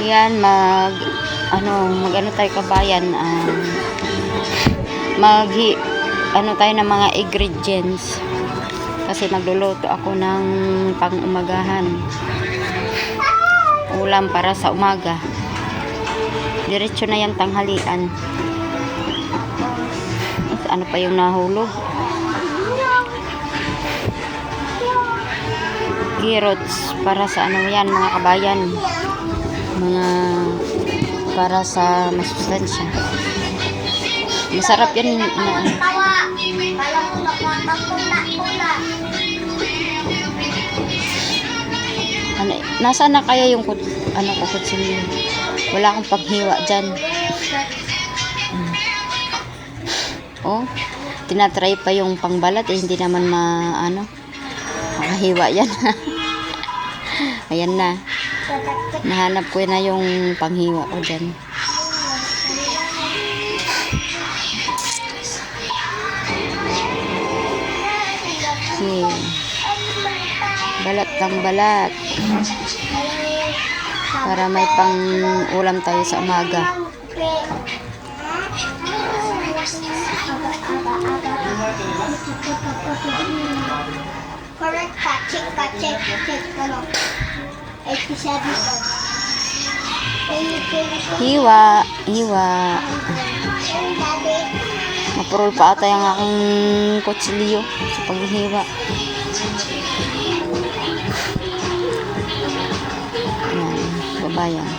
Yan, mag-ano tayo kabayan, ano tayo ng mga ingredients. Kasi magluluto ako ng pang-umagahan. Ulam para sa umaga. Diretso na yan tanghalian. Ano pa yung nahulog? Carrots para sa ano yan mga kabayan. Mga para sa masustansya. Masarap yan. Nasaan na kaya yung kutsilyo? Wala akong paghiwa dyan. Oh, tinatry pa yung pangbalat hindi naman makahiwa yan. Ayan na. Nahanap ko na yung panghiwa ko dyan. Okay. Balat ng balat. Para may pang ulam tayo sa umaga. Correct, check. Hiwa. Mapurol pa ata yung aking kutsilyo sa paghihiwa. Ayan, babayan.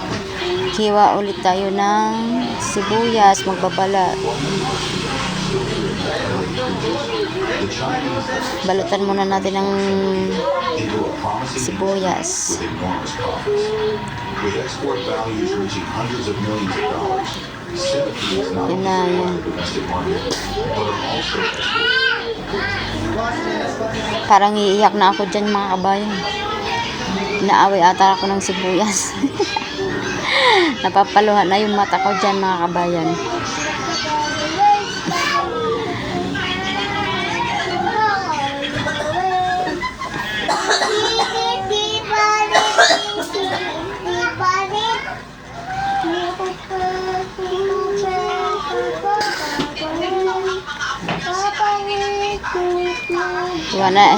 Hiwa ulit tayo ng sibuyas, magbabalat. Balatan muna natin ng sibuyas. Yan na, yan. Parang iiyak na ako dyan mga kabayan. Inaaway ata ako ng sibuyas. Napapaluhan na yung mata ko dyan mga kabayan.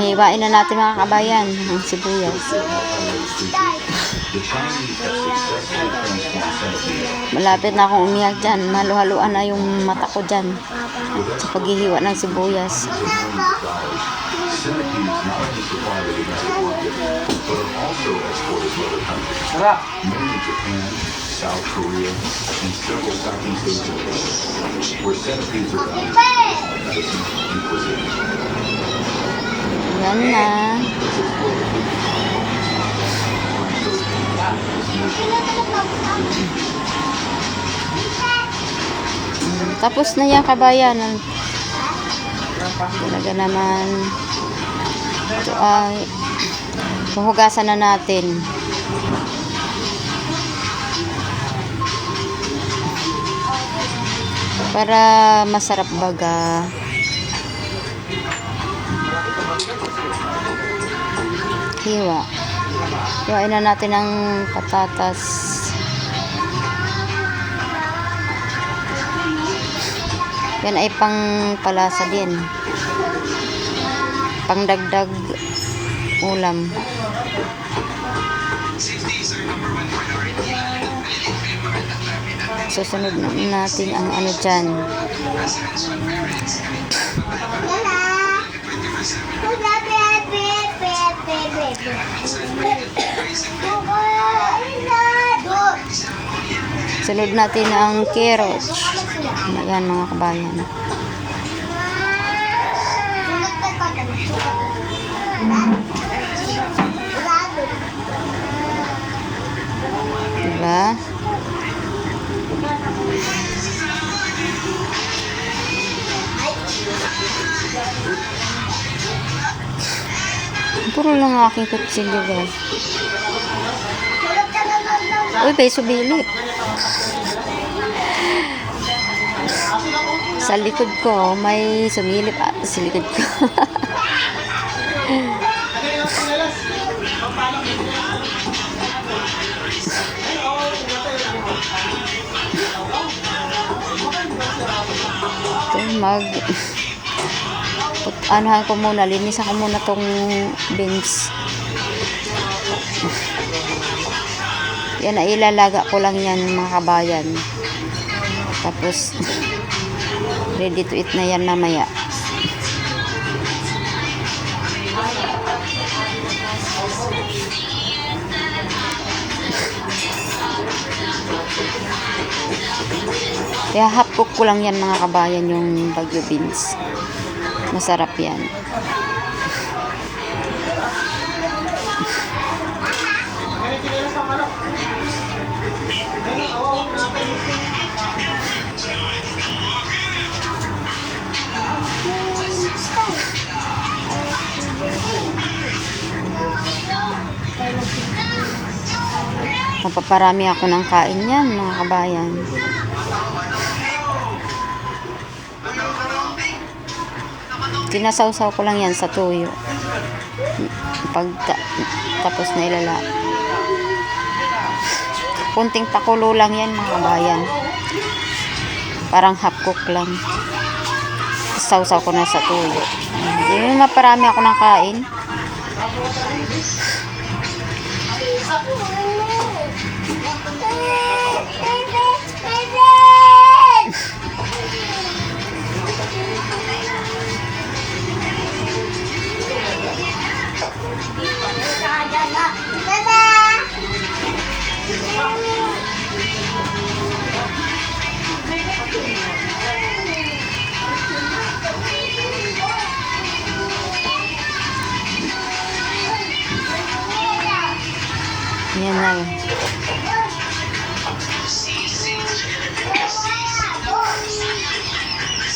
Hiwain na natin mga kabayan ang sibuyas. Malapit na akong umiyak dyan. Maluhaluan na yung mata ko dyan sa paghihiwa ng sibuyas. Sarap! South Korea, and several Southeast Asian nations, where centipedes are valued medicine and cuisine. Yan na. Tapos na yan kabayan. Talaga naman. Ito ay huhugasan na natin. Para masarap baga. Hiwa. Hiwain na natin ang patatas. Yan ay pang palasa din. Pangdagdag ulam. Susunod natin ang ano dyan. Sunod natin ang carrots. Ayan mga kabayan. Diba? Puro lang aking kutsilyo guys. Uy, bay, subilip. Sa likod ko, may sumilip sa likod ko. anuhan ko muna, linisan ko muna tong beans. Yan, ilalaga ko lang yan mga kabayan. Tapos ready to eat na yan mamaya. Kaya half cook ko lang yan mga kabayan, yung bagyo beans. Masarap yan. Mapaparami ako ng kain yan mga kabayan. Sinasawsaw ko lang yan sa tuyo. Tapos na ilala. Kunting pakulo lang yan mga kabayan. Parang half cook lang. Sawsaw ko na sa tuyo. Yun, maparami ako ng kain. Yan lang.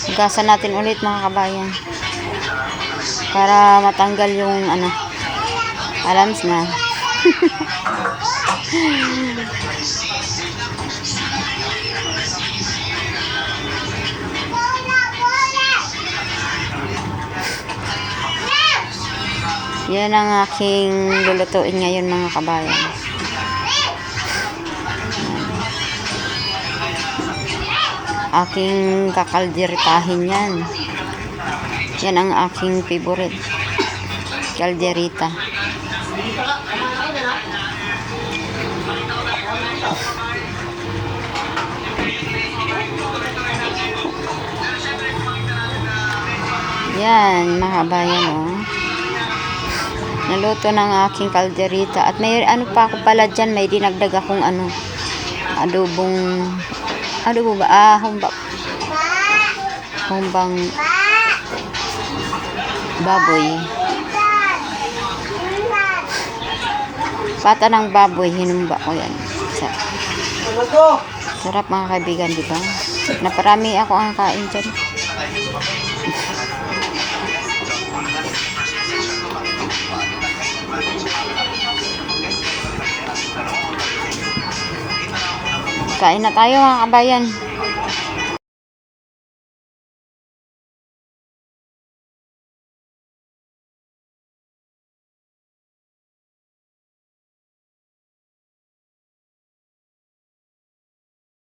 Hugasan natin ulit mga kabayan. Para matanggal yung alams na. Yan ang aking lulutuin ngayon mga kabayan. Aking kakalderitahin yan. Yan ang aking favorite. Kalderita. Yan mga kabayan, oh. Naluto ng aking kalderita. At may pa ako pala dyan. May dinagdag akong adobo ba? Humbang baboy. Pata ng baboy, hinumba ko yan. Sarap mga kaibigan, di ba? Naparami ako ang kain dyan. Kain na tayo mga kabayan.